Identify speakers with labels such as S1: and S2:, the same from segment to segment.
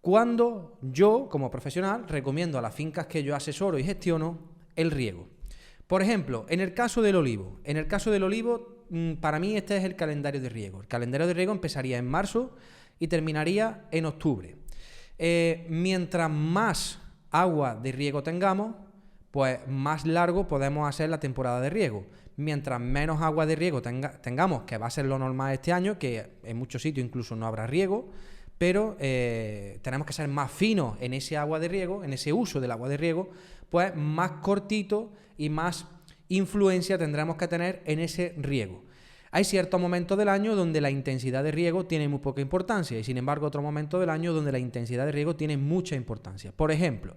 S1: cuando yo, como profesional, recomiendo a las fincas que yo asesoro y gestiono el riego. Por ejemplo, en el caso del olivo. Para mí este es el calendario de riego. El calendario de riego empezaría en marzo y terminaría en octubre. Mientras más agua de riego tengamos, pues más largo podemos hacer la temporada de riego. Mientras menos agua de riego tengamos, que va a ser lo normal este año, que en muchos sitios incluso no habrá riego, pero tenemos que ser más finos en ese agua de riego, en ese uso del agua de riego, pues más cortito y más influencia tendremos que tener en ese riego. Hay ciertos momentos del año donde la intensidad de riego tiene muy poca importancia y sin embargo otro momento del año donde la intensidad de riego tiene mucha importancia. Por ejemplo,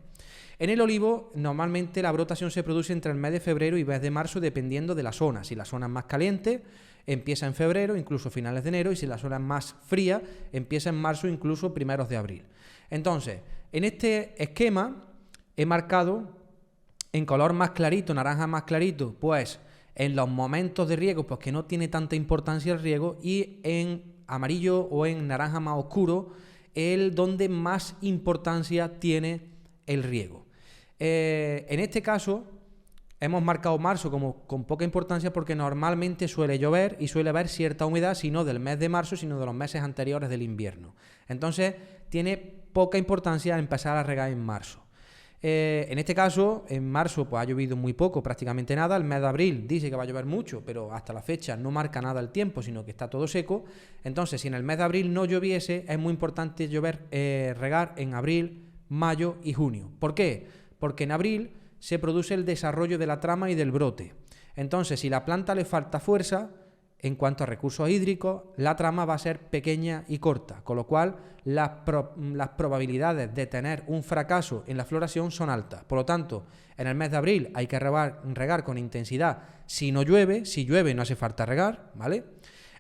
S1: en el olivo normalmente la brotación se produce entre el mes de febrero y mes de marzo dependiendo de la zona. Si la zona es más caliente, empieza en febrero, incluso finales de enero, y si la zona es más fría, empieza en marzo, incluso primeros de abril. Entonces, en este esquema he marcado en color más clarito, naranja más clarito, pues en los momentos de riego, pues que no tiene tanta importancia el riego, y en amarillo o en naranja más oscuro, el donde más importancia tiene el riego. En este caso, hemos marcado marzo como con poca importancia porque normalmente suele llover y suele haber cierta humedad, si no del mes de marzo, sino de los meses anteriores del invierno. Entonces, tiene poca importancia empezar a regar en marzo. En este caso, en marzo pues ha llovido muy poco, prácticamente nada. El mes de abril dice que va a llover mucho, pero hasta la fecha no marca nada el tiempo, sino que está todo seco. Entonces, si en el mes de abril no lloviese, es muy importante regar en abril, mayo y junio. ¿Por qué? Porque en abril se produce el desarrollo de la trama y del brote. Entonces, si la planta le falta fuerza, en cuanto a recursos hídricos, la trama va a ser pequeña y corta, con lo cual las probabilidades de tener un fracaso en la floración son altas. Por lo tanto, en el mes de abril hay que regar con intensidad si no llueve. Si llueve no hace falta regar, ¿vale?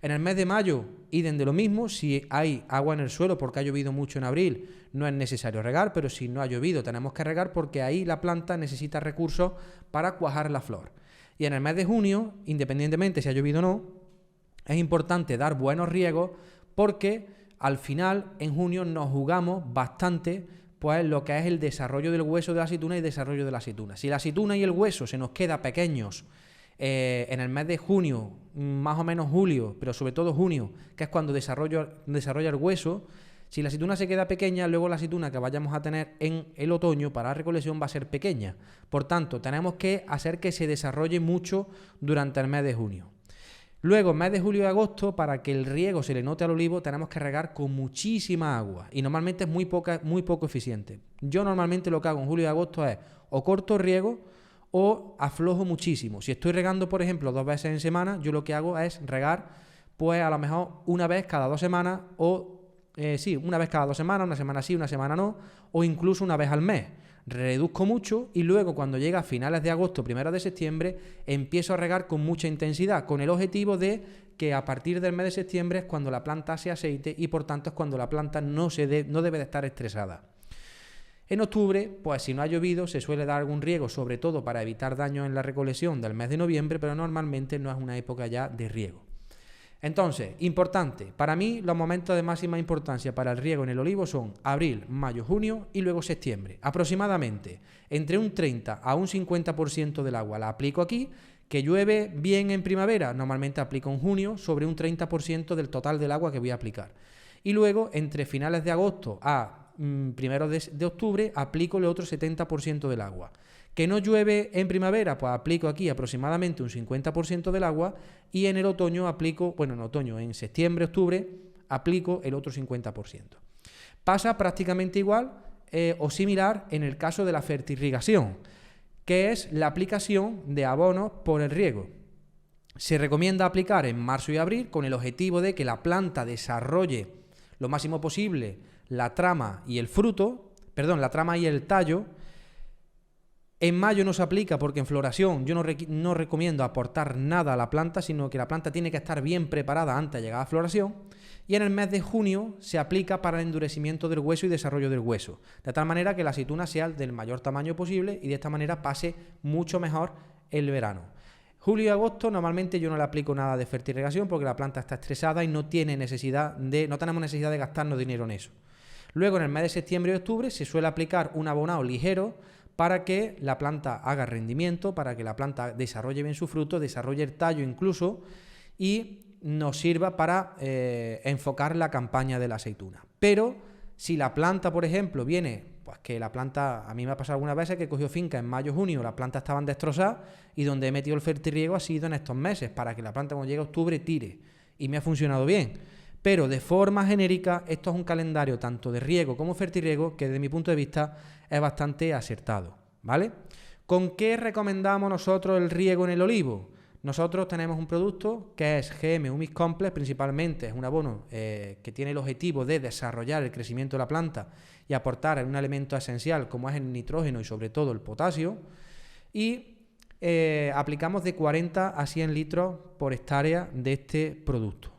S1: En el mes de mayo, idem de lo mismo. Si hay agua en el suelo porque ha llovido mucho en abril, no es necesario regar, pero si no ha llovido tenemos que regar porque ahí la planta necesita recursos para cuajar la flor. Y en el mes de junio, independientemente si ha llovido o no, es importante dar buenos riegos porque al final en junio nos jugamos bastante pues lo que es el desarrollo del hueso de la aceituna y el desarrollo de la aceituna. Si la aceituna y el hueso se nos queda pequeños en el mes de junio, más o menos julio, pero sobre todo junio, que es cuando desarrolla el hueso, si la aceituna se queda pequeña, luego la aceituna que vayamos a tener en el otoño para la recolección va a ser pequeña. Por tanto, tenemos que hacer que se desarrolle mucho durante el mes de junio. Luego, en mes de julio y agosto, para que el riego se le note al olivo, tenemos que regar con muchísima agua y normalmente es muy poco eficiente. Yo normalmente lo que hago en julio y agosto es o corto riego o aflojo muchísimo. Si estoy regando, por ejemplo, 2 veces en semana, yo lo que hago es regar pues a lo mejor una vez cada 2 semanas o una vez cada 2 semanas, una semana sí, una semana no, o incluso una vez al mes. Reduzco mucho y luego cuando llega a finales de agosto, primeros de septiembre, empiezo a regar con mucha intensidad, con el objetivo de que a partir del mes de septiembre es cuando la planta hace aceite y por tanto es cuando la planta no debe de estar estresada. En octubre, pues si no ha llovido, se suele dar algún riego, sobre todo para evitar daños en la recolección del mes de noviembre, pero normalmente no es una época ya de riego. Entonces, importante, para mí los momentos de máxima importancia para el riego en el olivo son abril, mayo, junio y luego septiembre. Aproximadamente entre un 30 a un 50% del agua la aplico aquí. Que llueve bien en primavera, normalmente aplico en junio sobre un 30% del total del agua que voy a aplicar. Y luego entre finales de agosto a primeros de octubre aplico el otro 70% del agua. ¿Que no llueve en primavera? Pues aplico aquí aproximadamente un 50% del agua y en el otoño aplico, en septiembre, octubre, aplico el otro 50%. Pasa prácticamente igual o similar en el caso de la fertirrigación, que es la aplicación de abonos por el riego. Se recomienda aplicar en marzo y abril con el objetivo de que la planta desarrolle lo máximo posible la trama y el tallo. En mayo no se aplica porque en floración yo no recomiendo aportar nada a la planta, sino que la planta tiene que estar bien preparada antes de llegar a floración. Y en el mes de junio se aplica para el endurecimiento del hueso y desarrollo del hueso, de tal manera que la aceituna sea del mayor tamaño posible y de esta manera pase mucho mejor el verano. Julio y agosto normalmente yo no le aplico nada de fertirrigación porque la planta está estresada y no tenemos necesidad de gastarnos dinero en eso. Luego en el mes de septiembre y octubre se suele aplicar un abonado ligero para que la planta haga rendimiento, para que la planta desarrolle bien su fruto, desarrolle el tallo incluso y nos sirva para enfocar la campaña de la aceituna. Pero si la planta, por ejemplo, viene, pues que la planta, a mí me ha pasado algunas veces que cogió finca en mayo, junio, las plantas estaban destrozadas y donde he metido el fertirriego ha sido en estos meses, para que la planta cuando llegue a octubre tire. Y me ha funcionado bien. Pero de forma genérica, esto es un calendario tanto de riego como fertirriego que desde mi punto de vista es bastante acertado, ¿vale? ¿Con qué recomendamos nosotros el riego en el olivo? Nosotros tenemos un producto que es GM Humic Complex, principalmente es un abono que tiene el objetivo de desarrollar el crecimiento de la planta y aportar un elemento esencial como es el nitrógeno y sobre todo el potasio, y aplicamos de 40 a 100 litros por hectárea de este producto.